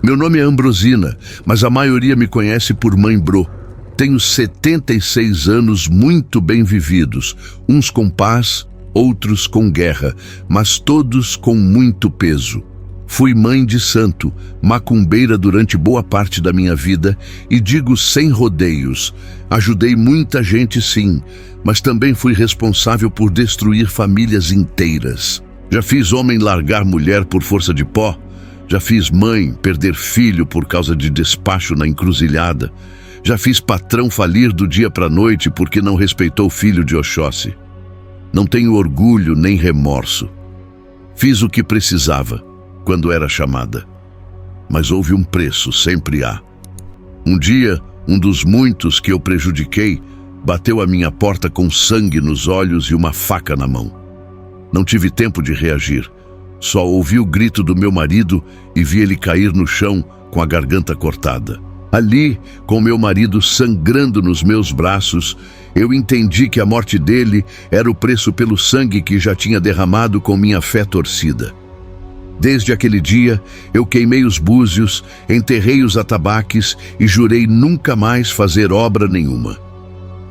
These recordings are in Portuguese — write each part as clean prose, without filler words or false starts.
Meu nome é Ambrosina, mas a maioria me conhece por Mãe Bro. Tenho 76 anos muito bem vividos, uns com paz, outros com guerra, mas todos com muito peso. Fui mãe de santo, macumbeira durante boa parte da minha vida e digo sem rodeios. Ajudei muita gente sim, mas também fui responsável por destruir famílias inteiras. Já fiz homem largar mulher por força de pó. Já fiz mãe perder filho por causa de despacho na encruzilhada. Já fiz patrão falir do dia para a noite porque não respeitou o filho de Oxóssi. Não tenho orgulho nem remorso. Fiz o que precisava, quando era chamada. Mas houve um preço, sempre há. Um dia, um dos muitos que eu prejudiquei bateu à minha porta com sangue nos olhos e uma faca na mão. Não tive tempo de reagir. Só ouvi o grito do meu marido e vi ele cair no chão com a garganta cortada. Ali, com meu marido sangrando nos meus braços, eu entendi que a morte dele era o preço pelo sangue que já tinha derramado com minha fé torcida. Desde aquele dia, eu queimei os búzios, enterrei os atabaques e jurei nunca mais fazer obra nenhuma.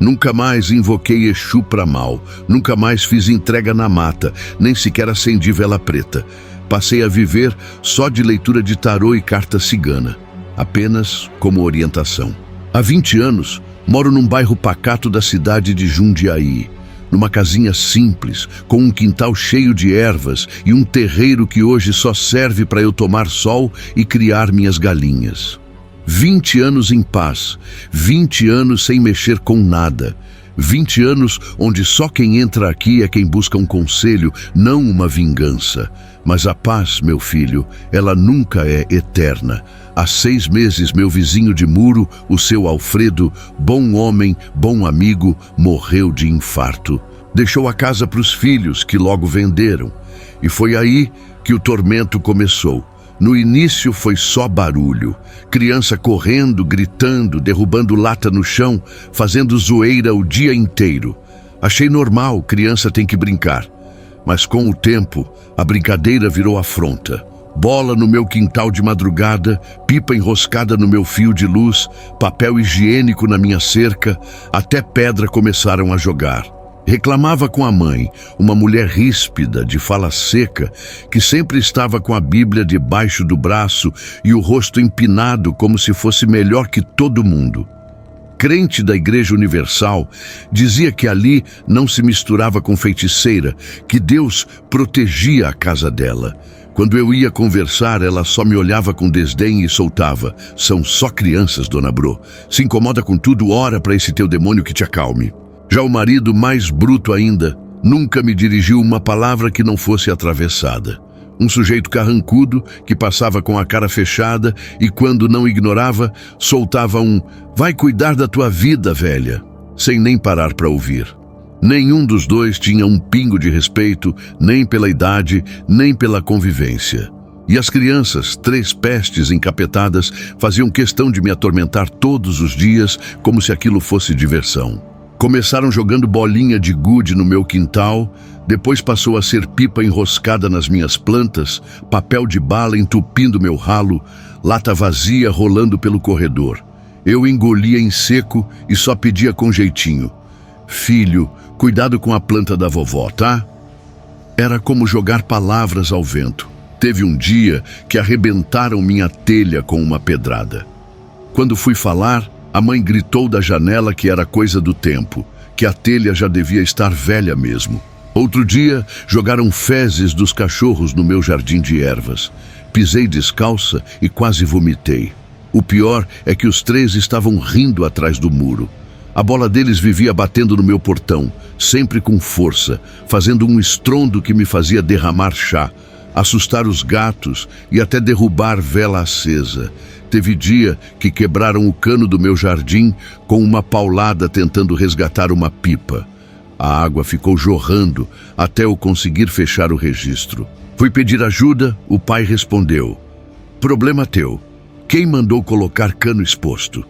Nunca mais invoquei Exu para mal, nunca mais fiz entrega na mata, nem sequer acendi vela preta. Passei a viver só de leitura de tarô e carta cigana, apenas como orientação. Há 20 anos, moro num bairro pacato da cidade de Jundiaí, numa casinha simples, com um quintal cheio de ervas e um terreiro que hoje só serve para eu tomar sol e criar minhas galinhas. 20 anos em paz, 20 anos sem mexer com nada, 20 anos onde só quem entra aqui é quem busca um conselho, não uma vingança. Mas a paz, meu filho, ela nunca é eterna. Há 6 meses, meu vizinho de muro, o seu Alfredo, bom homem, bom amigo, morreu de infarto. Deixou a casa para os filhos, que logo venderam. E foi aí que o tormento começou. No início foi só barulho. Criança correndo, gritando, derrubando lata no chão, fazendo zoeira o dia inteiro. Achei normal, criança tem que brincar. Mas com o tempo, a brincadeira virou afronta. Bola no meu quintal de madrugada, pipa enroscada no meu fio de luz, papel higiênico na minha cerca, até pedra começaram a jogar. Reclamava com a mãe, uma mulher ríspida, de fala seca, que sempre estava com a Bíblia debaixo do braço e o rosto empinado como se fosse melhor que todo mundo. Crente da Igreja Universal, dizia que ali não se misturava com feiticeira, que Deus protegia a casa dela. Quando eu ia conversar, ela só me olhava com desdém e soltava: "São só crianças, dona Bro. Se incomoda com tudo, ora para esse teu demônio que te acalme." Já o marido, mais bruto ainda, nunca me dirigiu uma palavra que não fosse atravessada. Um sujeito carrancudo que passava com a cara fechada e, quando não ignorava, soltava um "vai cuidar da tua vida, velha", sem nem parar para ouvir. Nenhum dos dois tinha um pingo de respeito, nem pela idade, nem pela convivência. E as crianças, 3 pestes encapetadas, faziam questão de me atormentar todos os dias como se aquilo fosse diversão. Começaram jogando bolinha de gude no meu quintal, depois passou a ser pipa enroscada nas minhas plantas, papel de bala entupindo meu ralo, lata vazia rolando pelo corredor. Eu engolia em seco e só pedia com jeitinho: "Filho, cuidado com a planta da vovó, tá?" Era como jogar palavras ao vento. Teve um dia que arrebentaram minha telha com uma pedrada. Quando fui falar, a mãe gritou da janela que era coisa do tempo, que a telha já devia estar velha mesmo. Outro dia, jogaram fezes dos cachorros no meu jardim de ervas. Pisei descalça e quase vomitei. O pior é que os 3 estavam rindo atrás do muro. A bola deles vivia batendo no meu portão, sempre com força, fazendo um estrondo que me fazia derramar chá, assustar os gatos e até derrubar vela acesa. Teve dia que quebraram o cano do meu jardim com uma paulada tentando resgatar uma pipa. A água ficou jorrando até eu conseguir fechar o registro. Fui pedir ajuda, o pai respondeu: "Problema teu. Quem mandou colocar cano exposto?"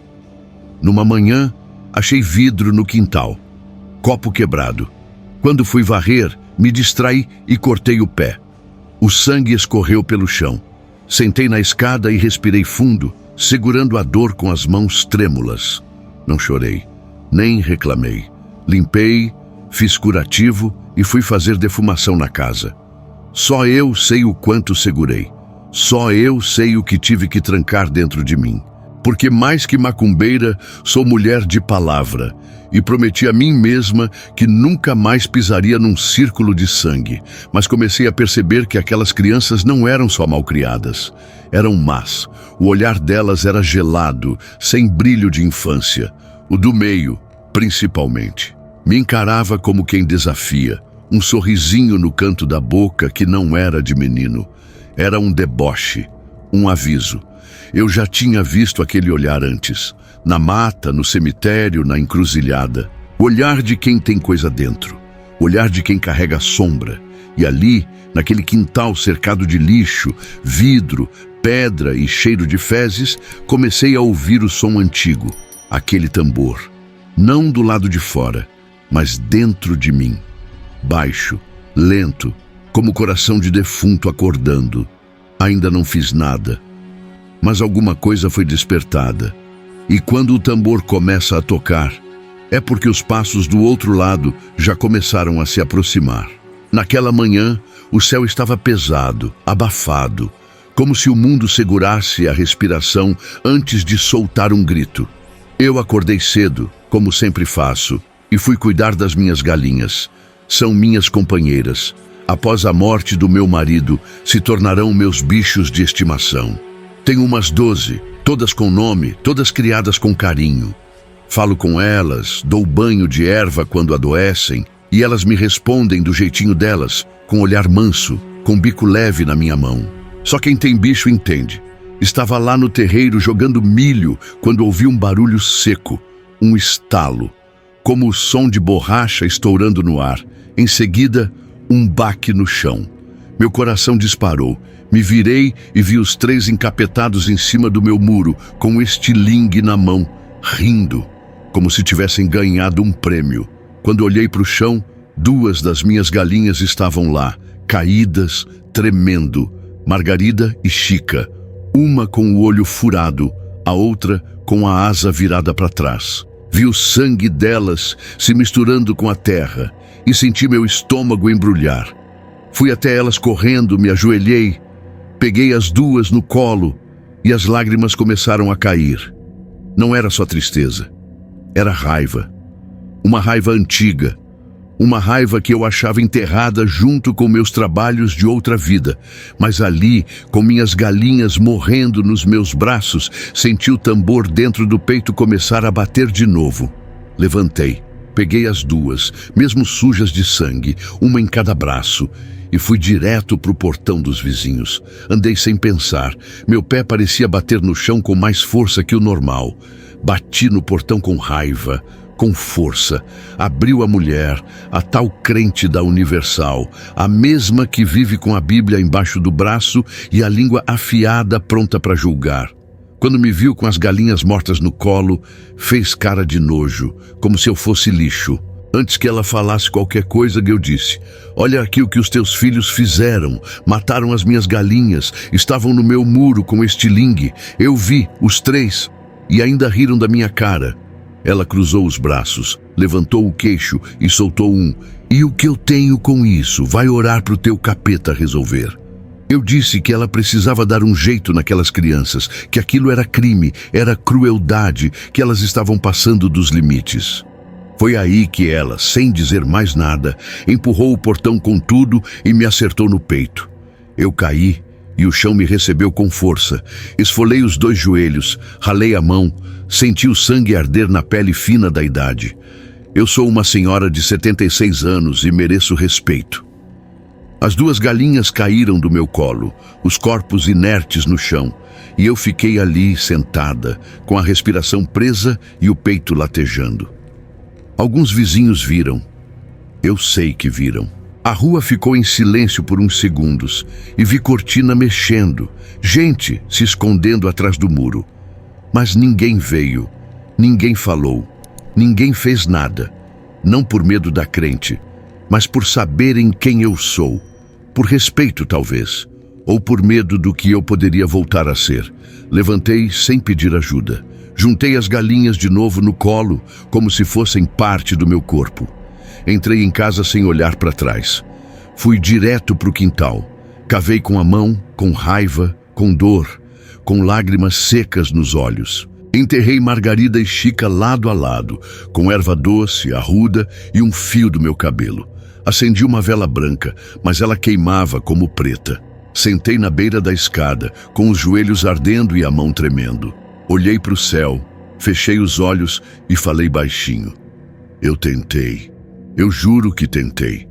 Numa manhã, achei vidro no quintal, copo quebrado. Quando fui varrer, me distraí e cortei o pé. O sangue escorreu pelo chão. Sentei na escada e respirei fundo, segurando a dor com as mãos trêmulas. Não chorei, nem reclamei. Limpei, fiz curativo e fui fazer defumação na casa. Só eu sei o quanto segurei. Só eu sei o que tive que trancar dentro de mim. Porque mais que macumbeira, sou mulher de palavra e prometi a mim mesma que nunca mais pisaria num círculo de sangue. Mas comecei a perceber que aquelas crianças não eram só malcriadas, eram más. O olhar delas era gelado, sem brilho de infância. O do meio, principalmente. Me encarava como quem desafia, um sorrisinho no canto da boca que não era de menino. Era um deboche, um aviso. Eu já tinha visto aquele olhar antes, na mata, no cemitério, na encruzilhada. O olhar de quem tem coisa dentro, o olhar de quem carrega sombra. E ali, naquele quintal cercado de lixo, vidro, pedra e cheiro de fezes, comecei a ouvir o som antigo, aquele tambor. Não do lado de fora, mas dentro de mim. Baixo, lento, como coração de defunto acordando. Ainda não fiz nada. Mas alguma coisa foi despertada. E quando o tambor começa a tocar, é porque os passos do outro lado já começaram a se aproximar. Naquela manhã, o céu estava pesado, abafado, como se o mundo segurasse a respiração antes de soltar um grito. Eu acordei cedo, como sempre faço, e fui cuidar das minhas galinhas. São minhas companheiras. Após a morte do meu marido, se tornarão meus bichos de estimação. Tenho umas 12, todas com nome, todas criadas com carinho. Falo com elas, dou banho de erva quando adoecem, e elas me respondem do jeitinho delas, com olhar manso, com bico leve na minha mão. Só quem tem bicho entende. Estava lá no terreiro jogando milho quando ouvi um barulho seco, um estalo, como o som de borracha estourando no ar. Em seguida, um baque no chão. Meu coração disparou. Me virei e vi os 3 encapetados em cima do meu muro, com um estilingue na mão, rindo, como se tivessem ganhado um prêmio. Quando olhei para o chão, 2 das minhas galinhas estavam lá, caídas, tremendo, Margarida e Chica, uma com o olho furado, a outra com a asa virada para trás. Vi o sangue delas se misturando com a terra e senti meu estômago embrulhar. Fui até elas correndo, me ajoelhei, peguei as 2 no colo e as lágrimas começaram a cair. Não era só tristeza, era raiva. Uma raiva antiga, uma raiva que eu achava enterrada junto com meus trabalhos de outra vida. Mas ali, com minhas galinhas morrendo nos meus braços, senti o tambor dentro do peito começar a bater de novo. Levantei, peguei as 2, mesmo sujas de sangue, uma em cada braço, e fui direto para o portão dos vizinhos. Andei sem pensar. Meu pé parecia bater no chão com mais força que o normal. Bati no portão com raiva, com força. Abriu a mulher, a tal crente da Universal, a mesma que vive com a Bíblia embaixo do braço e a língua afiada pronta para julgar. Quando me viu com as galinhas mortas no colo, fez cara de nojo, como se eu fosse lixo. Antes que ela falasse qualquer coisa, eu disse: olha aqui o que os teus filhos fizeram. Mataram as minhas galinhas, estavam no meu muro com estilingue. Eu vi, os 3, e ainda riram da minha cara. Ela cruzou os braços, levantou o queixo e soltou um: e o que eu tenho com isso? Vai orar pro teu capeta resolver. Eu disse que ela precisava dar um jeito naquelas crianças, que aquilo era crime, era crueldade, que elas estavam passando dos limites. Foi aí que ela, sem dizer mais nada, empurrou o portão com tudo e me acertou no peito. Eu caí e o chão me recebeu com força. Esfolei os 2 joelhos, ralei a mão, senti o sangue arder na pele fina da idade. Eu sou uma senhora de 76 anos e mereço respeito. As 2 galinhas caíram do meu colo, os corpos inertes no chão, e eu fiquei ali sentada, com a respiração presa e o peito latejando. Alguns vizinhos viram. Eu sei que viram. A rua ficou em silêncio por uns segundos e vi cortina mexendo, gente se escondendo atrás do muro. Mas ninguém veio, ninguém falou, ninguém fez nada. Não por medo da crente, mas por saberem quem eu sou. Por respeito, talvez. ou por medo do que eu poderia voltar a ser. Levantei sem pedir ajuda. Juntei as galinhas de novo no colo, como se fossem parte do meu corpo. Entrei em casa sem olhar para trás. Fui direto para o quintal. Cavei com a mão, com raiva, com dor, com lágrimas secas nos olhos. Enterrei Margarida e Chica lado a lado, com erva doce, arruda e um fio do meu cabelo. Acendi uma vela branca, mas ela queimava como preta. Sentei na beira da escada, com os joelhos ardendo e a mão tremendo. Olhei para o céu, fechei os olhos e falei baixinho. Eu tentei. Eu juro que tentei.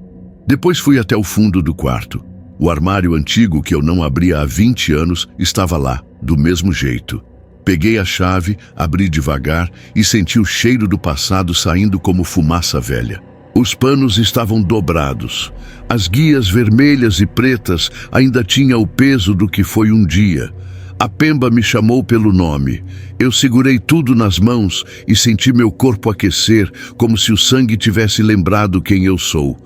Depois fui até o fundo do quarto. O armário antigo que eu não abria há 20 anos estava lá, do mesmo jeito. Peguei a chave, abri devagar e senti o cheiro do passado saindo como fumaça velha. Os panos estavam dobrados. As guias vermelhas e pretas ainda tinham o peso do que foi um dia. A Pemba me chamou pelo nome. Eu segurei tudo nas mãos e senti meu corpo aquecer, como se o sangue tivesse lembrado quem eu sou.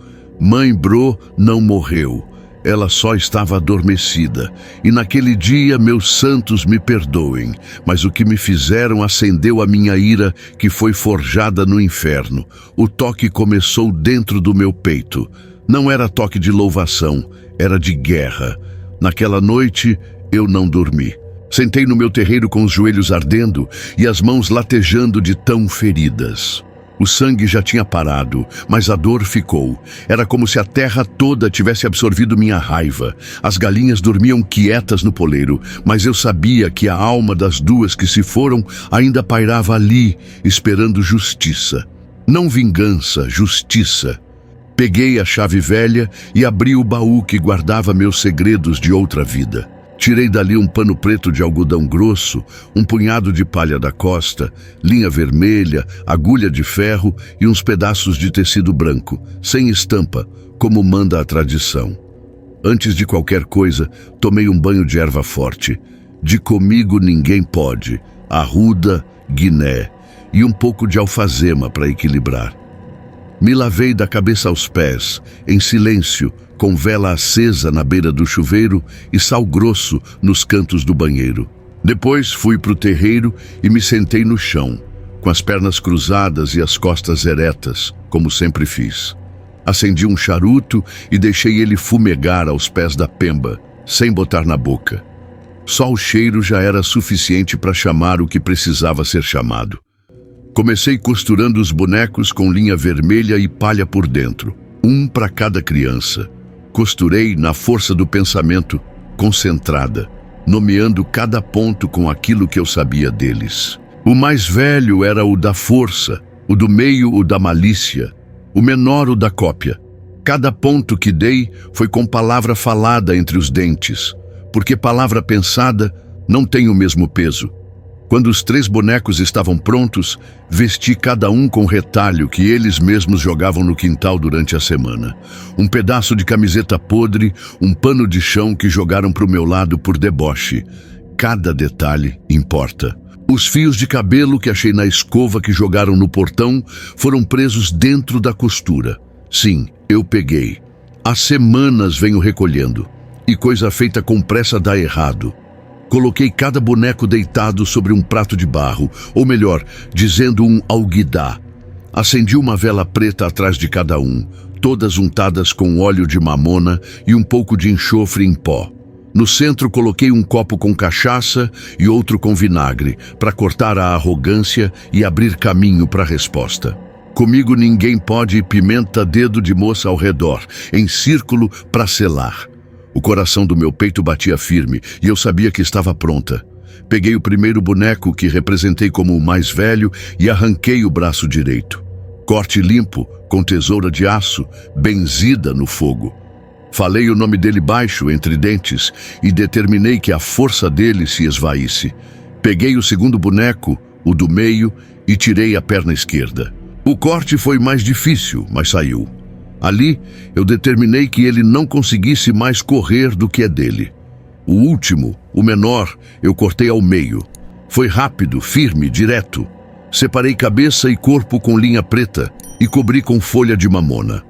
Mãe Bro não morreu. Ela só estava adormecida. E naquele dia, meus santos me perdoem, mas o que me fizeram acendeu a minha ira, que foi forjada no inferno. O toque começou dentro do meu peito. Não era toque de louvação, era de guerra. Naquela noite, eu não dormi. Sentei no meu terreiro com os joelhos ardendo e as mãos latejando de tão feridas. O sangue já tinha parado, mas a dor ficou. Era como se a terra toda tivesse absorvido minha raiva. As galinhas dormiam quietas no poleiro, mas eu sabia que a alma das duas que se foram ainda pairava ali, esperando justiça. Não vingança, justiça. Peguei a chave velha e abri o baú que guardava meus segredos de outra vida. Tirei dali um pano preto de algodão grosso, um punhado de palha da costa, linha vermelha, agulha de ferro e uns pedaços de tecido branco, sem estampa, como manda a tradição. Antes de qualquer coisa, tomei um banho de erva forte. De comigo ninguém pode, arruda, guiné e um pouco de alfazema para equilibrar. Me lavei da cabeça aos pés, em silêncio, com vela acesa na beira do chuveiro e sal grosso nos cantos do banheiro. Depois fui para o terreiro e me sentei no chão, com as pernas cruzadas e as costas eretas, como sempre fiz. Acendi um charuto e deixei ele fumegar aos pés da Pemba, sem botar na boca. Só o cheiro já era suficiente para chamar o que precisava ser chamado. Comecei costurando os bonecos com linha vermelha e palha por dentro, um para cada criança. Costurei na força do pensamento, concentrada, nomeando cada ponto com aquilo que eu sabia deles. O mais velho era o da força, o do meio o da malícia, o menor o da cópia. Cada ponto que dei foi com palavra falada entre os dentes, porque palavra pensada não tem o mesmo peso. Quando os 3 bonecos estavam prontos, vesti cada um com retalho que eles mesmos jogavam no quintal durante a semana. Um pedaço de camiseta podre, um pano de chão que jogaram para o meu lado por deboche. Cada detalhe importa. Os fios de cabelo que achei na escova que jogaram no portão foram presos dentro da costura. Sim, eu peguei. Há semanas venho recolhendo. E coisa feita com pressa dá errado. Coloquei cada boneco deitado sobre um prato de barro, ou melhor, dizendo um alguidá. Acendi uma vela preta atrás de cada um, todas untadas com óleo de mamona e um pouco de enxofre em pó. No centro coloquei um copo com cachaça e outro com vinagre, para cortar a arrogância e abrir caminho para a resposta. Comigo ninguém pode, pimenta dedo de moça ao redor, em círculo para selar. O coração do meu peito batia firme e eu sabia que estava pronta. Peguei o primeiro boneco que representei como o mais velho e arranquei o braço direito. Corte limpo, com tesoura de aço, benzida no fogo. Falei o nome dele baixo, entre dentes, e determinei que a força dele se esvaísse. Peguei o segundo boneco, o do meio, e tirei a perna esquerda. O corte foi mais difícil, mas saiu. Ali, eu determinei que ele não conseguisse mais correr do que é dele. O último, o menor, eu cortei ao meio. Foi rápido, firme, direto. Separei cabeça e corpo com linha preta e cobri com folha de mamona.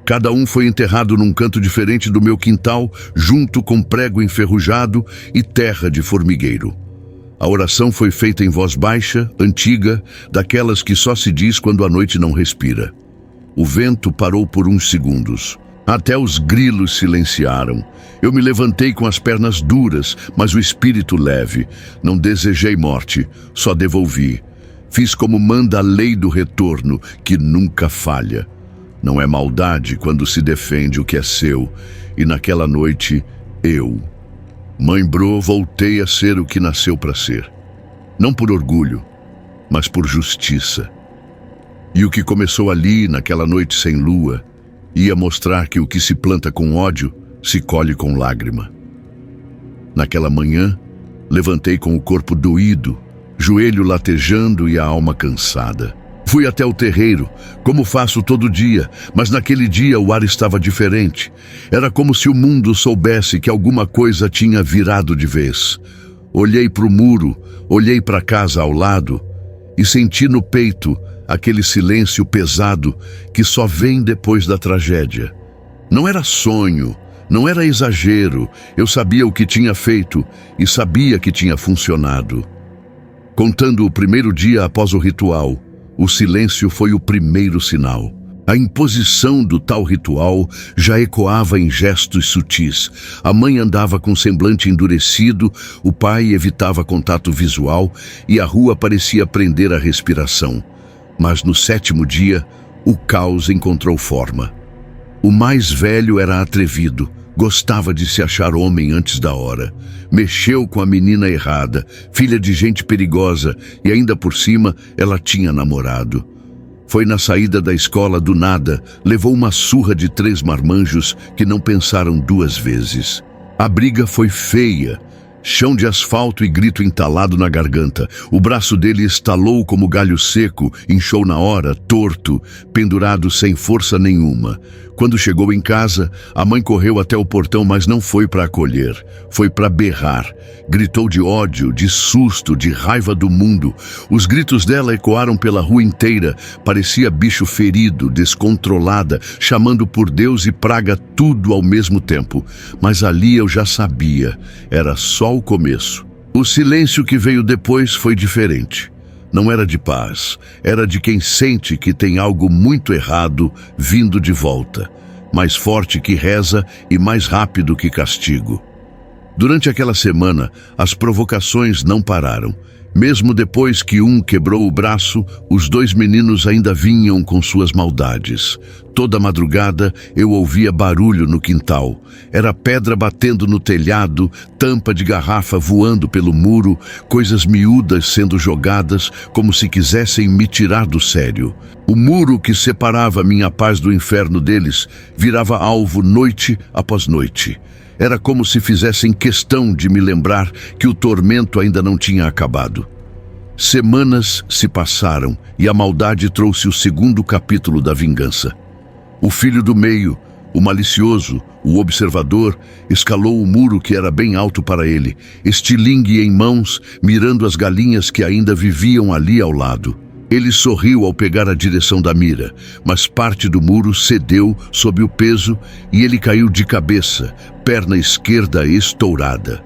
Cada um foi enterrado num canto diferente do meu quintal, junto com prego enferrujado e terra de formigueiro. A oração foi feita em voz baixa, antiga, daquelas que só se diz quando a noite não respira. O vento parou por uns segundos. Até os grilos silenciaram. Eu me levantei com as pernas duras, mas o espírito leve. Não desejei morte, só devolvi. Fiz como manda a lei do retorno, que nunca falha. Não é maldade quando se defende o que é seu. E naquela noite, eu, Mãe Bro, voltei a ser o que nasceu para ser. Não por orgulho, mas por justiça. E o que começou ali, naquela noite sem lua, ia mostrar que o que se planta com ódio, se colhe com lágrima. Naquela manhã, levantei com o corpo doído, joelho latejando e a alma cansada. Fui até o terreiro, como faço todo dia, mas naquele dia o ar estava diferente. Era como se o mundo soubesse que alguma coisa tinha virado de vez. Olhei para o muro, olhei para a casa ao lado e senti no peito aquele silêncio pesado que só vem depois da tragédia. Não era sonho, não era exagero, eu sabia o que tinha feito e sabia que tinha funcionado. Contando o primeiro dia após o ritual, o silêncio foi o primeiro sinal. A imposição do tal ritual já ecoava em gestos sutis. A mãe andava com semblante endurecido, o pai evitava contato visual e a rua parecia prender a respiração. Mas no 7º dia, o caos encontrou forma. O mais velho era atrevido, gostava de se achar homem antes da hora. Mexeu com a menina errada, filha de gente perigosa, e ainda por cima ela tinha namorado. Foi na saída da escola do nada, levou uma surra de 3 marmanjos que não pensaram 2 vezes. A briga foi feia. Chão de asfalto e grito entalado na garganta. O braço dele estalou como galho seco, inchou na hora, torto, pendurado sem força nenhuma. Quando chegou em casa, a mãe correu até o portão, mas não foi para acolher. Foi para berrar. Gritou de ódio, de susto, de raiva do mundo. Os gritos dela ecoaram pela rua inteira. Parecia bicho ferido, descontrolada, chamando por Deus e praga tudo ao mesmo tempo. Mas ali eu já sabia. Era só o começo. O silêncio que veio depois foi diferente. Não era de paz, era de quem sente que tem algo muito errado vindo de volta, mais forte que reza e mais rápido que castigo. Durante aquela semana, as provocações não pararam. Mesmo depois que um quebrou o braço, os 2 meninos ainda vinham com suas maldades. Toda madrugada eu ouvia barulho no quintal. Era pedra batendo no telhado, tampa de garrafa voando pelo muro, coisas miúdas sendo jogadas como se quisessem me tirar do sério. O muro que separava minha paz do inferno deles virava alvo noite após noite. Era como se fizessem questão de me lembrar que o tormento ainda não tinha acabado. Semanas se passaram e a maldade trouxe o 2º capítulo da vingança. O filho do meio, o malicioso, o observador, escalou o muro que era bem alto para ele, estilingue em mãos, mirando as galinhas que ainda viviam ali ao lado. Ele sorriu ao pegar a direção da mira, mas parte do muro cedeu sob o peso e ele caiu de cabeça, perna esquerda estourada.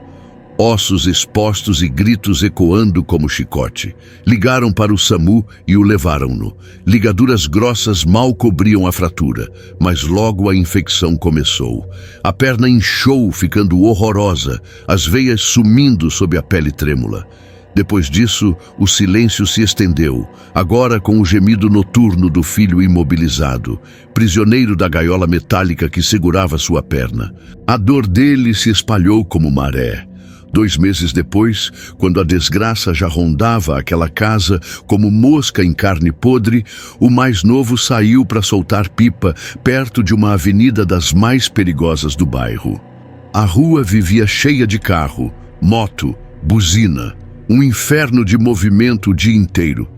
Ossos expostos e gritos ecoando como chicote. Ligaram para o SAMU e o levaram-no. Ligaduras grossas mal cobriam a fratura, mas logo a infecção começou. A perna inchou, ficando horrorosa, as veias sumindo sob a pele trêmula. Depois disso, o silêncio se estendeu, agora com o gemido noturno do filho imobilizado, prisioneiro da gaiola metálica que segurava sua perna. A dor dele se espalhou como maré. 2 meses depois, quando a desgraça já rondava aquela casa como mosca em carne podre, o mais novo saiu para soltar pipa perto de uma avenida das mais perigosas do bairro. A rua vivia cheia de carro, moto, buzina. Um inferno de movimento o dia inteiro.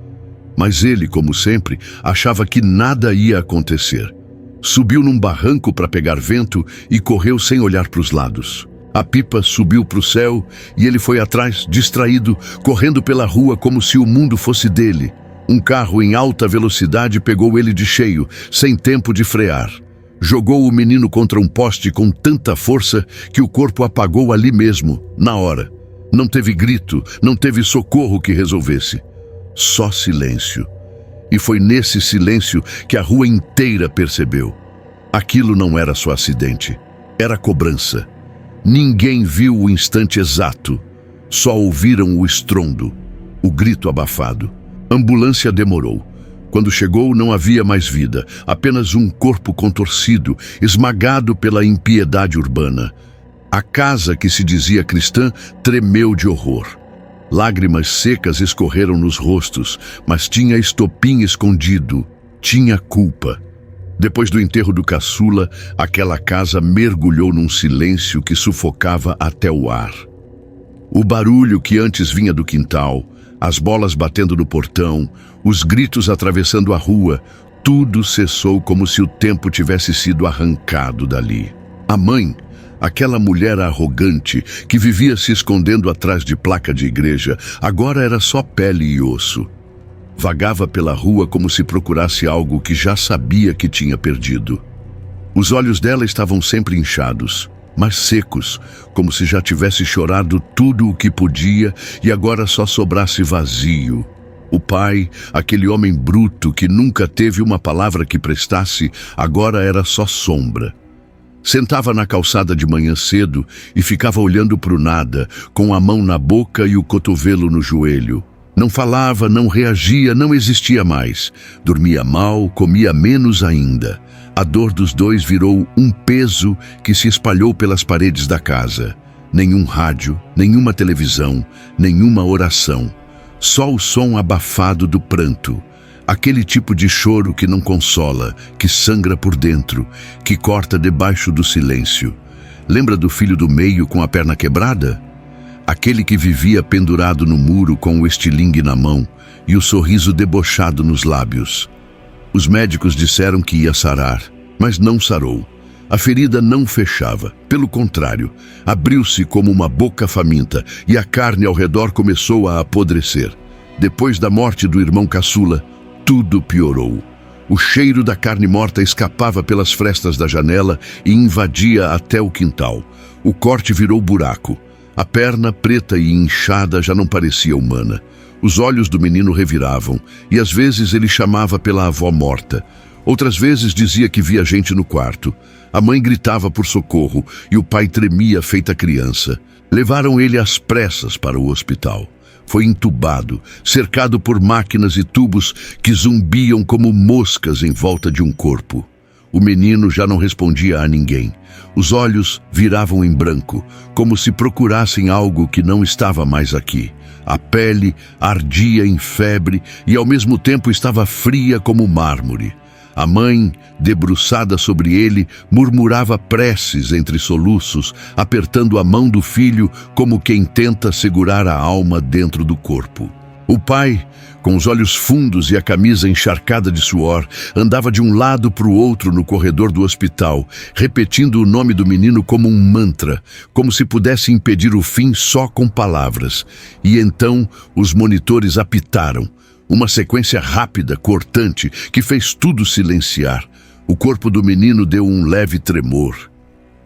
Mas ele, como sempre, achava que nada ia acontecer. Subiu num barranco para pegar vento e correu sem olhar para os lados. A pipa subiu para o céu e ele foi atrás, distraído, correndo pela rua como se o mundo fosse dele. Um carro em alta velocidade pegou ele de cheio, sem tempo de frear. Jogou o menino contra um poste com tanta força que o corpo apagou ali mesmo, na hora. Não teve grito, não teve socorro que resolvesse. Só silêncio. E foi nesse silêncio que a rua inteira percebeu. Aquilo não era só acidente, era cobrança. Ninguém viu o instante exato. Só ouviram o estrondo, o grito abafado. A ambulância demorou. Quando chegou, não havia mais vida, apenas um corpo contorcido, esmagado pela impiedade urbana. A casa que se dizia cristã tremeu de horror. Lágrimas secas escorreram nos rostos, mas tinha estopim escondido, tinha culpa. Depois do enterro do caçula, aquela casa mergulhou num silêncio que sufocava até o ar. O barulho que antes vinha do quintal, as bolas batendo no portão, os gritos atravessando a rua, tudo cessou como se o tempo tivesse sido arrancado dali. A mãe, aquela mulher arrogante que vivia se escondendo atrás de placa de igreja, agora era só pele e osso. Vagava pela rua como se procurasse algo que já sabia que tinha perdido. Os olhos dela estavam sempre inchados, mas secos, como se já tivesse chorado tudo o que podia e agora só sobrasse vazio. O pai, aquele homem bruto que nunca teve uma palavra que prestasse, agora era só sombra. Sentava na calçada de manhã cedo e ficava olhando para o nada, com a mão na boca e o cotovelo no joelho. Não falava, não reagia, não existia mais. Dormia mal, comia menos ainda. A dor dos dois virou um peso que se espalhou pelas paredes da casa. Nenhum rádio, nenhuma televisão, nenhuma oração. Só o som abafado do pranto. Aquele tipo de choro que não consola, que sangra por dentro, que corta debaixo do silêncio. Lembra do filho do meio com a perna quebrada? Aquele que vivia pendurado no muro com o estilingue na mão e o sorriso debochado nos lábios. Os médicos disseram que ia sarar, mas não sarou. A ferida não fechava, pelo contrário, abriu-se como uma boca faminta e a carne ao redor começou a apodrecer. Depois da morte do irmão caçula, tudo piorou. O cheiro da carne morta escapava pelas frestas da janela e invadia até o quintal. O corte virou buraco. A perna, preta e inchada, já não parecia humana. Os olhos do menino reviravam, e às vezes ele chamava pela avó morta. Outras vezes dizia que via gente no quarto. A mãe gritava por socorro, e o pai tremia feita criança. Levaram ele às pressas para o hospital. Foi entubado, cercado por máquinas e tubos que zumbiam como moscas em volta de um corpo. O menino já não respondia a ninguém. Os olhos viravam em branco, como se procurassem algo que não estava mais aqui. A pele ardia em febre e ao mesmo tempo estava fria como mármore. A mãe, debruçada sobre ele, murmurava preces entre soluços, apertando a mão do filho como quem tenta segurar a alma dentro do corpo. O pai, com os olhos fundos e a camisa encharcada de suor, andava de um lado para o outro no corredor do hospital, repetindo o nome do menino como um mantra, como se pudesse impedir o fim só com palavras. E então os monitores apitaram. Uma sequência rápida, cortante, que fez tudo silenciar. O corpo do menino deu um leve tremor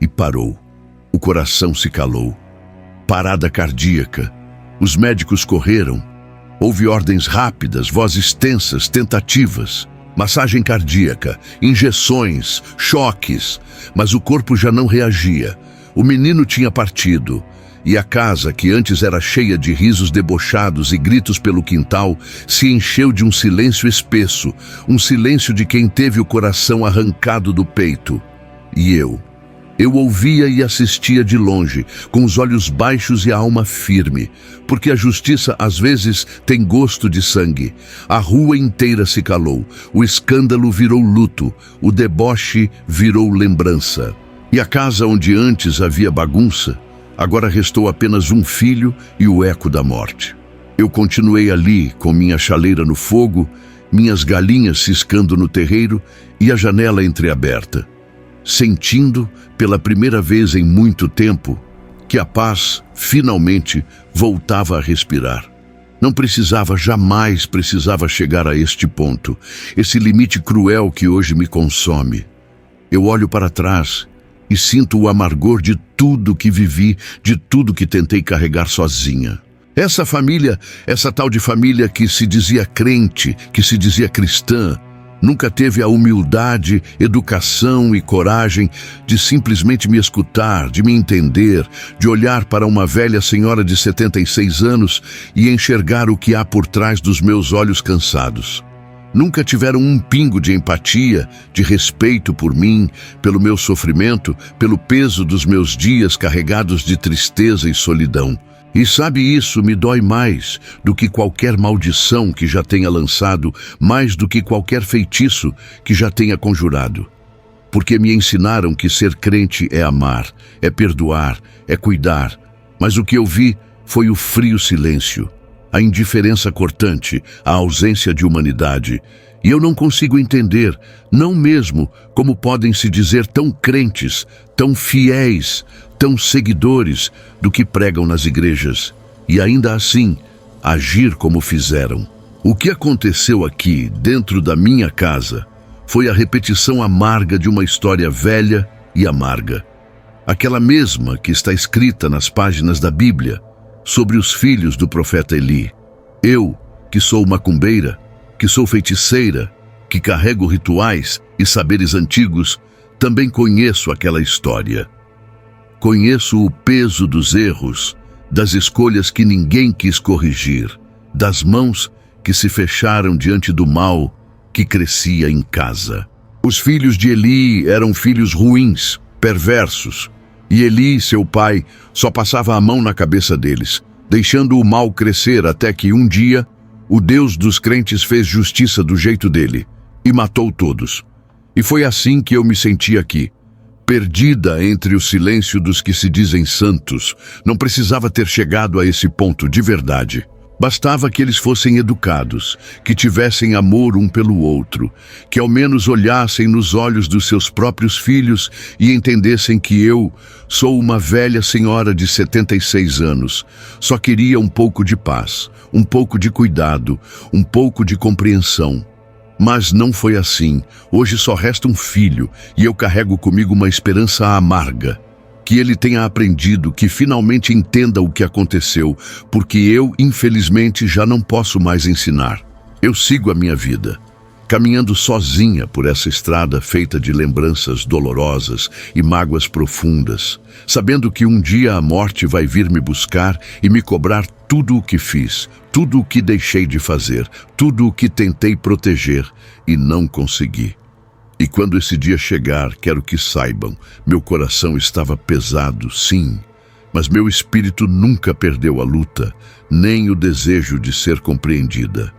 e parou. O coração se calou. Parada cardíaca. Os médicos correram. Houve ordens rápidas, vozes tensas, tentativas. Massagem cardíaca, injeções, choques. Mas o corpo já não reagia. O menino tinha partido. E a casa, que antes era cheia de risos debochados e gritos pelo quintal, se encheu de um silêncio espesso, um silêncio de quem teve o coração arrancado do peito. E eu ouvia e assistia de longe, com os olhos baixos e a alma firme, porque a justiça às vezes tem gosto de sangue. A rua inteira se calou, o escândalo virou luto, o deboche virou lembrança. E a casa onde antes havia bagunça, agora restou apenas um filho e o eco da morte. Eu continuei ali, com minha chaleira no fogo, minhas galinhas ciscando no terreiro e a janela entreaberta, sentindo, pela primeira vez em muito tempo, que a paz, finalmente, voltava a respirar. Não precisava, jamais precisava chegar a este ponto, esse limite cruel que hoje me consome. eu olho para trás e sinto o amargor de tudo que vivi, de tudo que tentei carregar sozinha. Essa família, essa tal de família que se dizia crente, que se dizia cristã, nunca teve a humildade, educação e coragem de simplesmente me escutar, de me entender, de olhar para uma velha senhora de 76 anos e enxergar o que há por trás dos meus olhos cansados. Nunca tiveram um pingo de empatia, de respeito por mim, pelo meu sofrimento, pelo peso dos meus dias carregados de tristeza e solidão. E sabe, isso me dói mais do que qualquer maldição que já tenha lançado, mais do que qualquer feitiço que já tenha conjurado. Porque me ensinaram que ser crente é amar, é perdoar, é cuidar. Mas o que eu vi foi o frio silêncio, a indiferença cortante, a ausência de humanidade. E eu não consigo entender, não mesmo, como podem se dizer tão crentes, tão fiéis, tão seguidores do que pregam nas igrejas, e ainda assim, agir como fizeram. O que aconteceu aqui, dentro da minha casa, foi a repetição amarga de uma história velha e amarga. Aquela mesma que está escrita nas páginas da Bíblia, sobre os filhos do profeta Eli. Eu, que sou macumbeira, que sou feiticeira, que carrego rituais e saberes antigos, também conheço aquela história. Conheço o peso dos erros, das escolhas que ninguém quis corrigir, das mãos que se fecharam diante do mal que crescia em casa. Os filhos de Eli eram filhos ruins, perversos, e Eli, seu pai, só passava a mão na cabeça deles, deixando o mal crescer até que um dia o Deus dos crentes fez justiça do jeito dele e matou todos. E foi assim que eu me senti aqui, perdida entre o silêncio dos que se dizem santos. Não precisava ter chegado a esse ponto de verdade. Bastava que eles fossem educados, que tivessem amor um pelo outro, que ao menos olhassem nos olhos dos seus próprios filhos e entendessem que eu sou uma velha senhora de 76 anos. Só queria um pouco de paz, um pouco de cuidado, um pouco de compreensão. Mas não foi assim. Hoje só resta um filho e eu carrego comigo uma esperança amarga. Que ele tenha aprendido, que finalmente entenda o que aconteceu, porque eu, infelizmente, já não posso mais ensinar. Eu sigo a minha vida, caminhando sozinha por essa estrada feita de lembranças dolorosas e mágoas profundas, sabendo que um dia a morte vai vir me buscar e me cobrar tudo o que fiz, tudo o que deixei de fazer, tudo o que tentei proteger e não consegui. E quando esse dia chegar, quero que saibam, meu coração estava pesado, sim, mas meu espírito nunca perdeu a luta, nem o desejo de ser compreendida.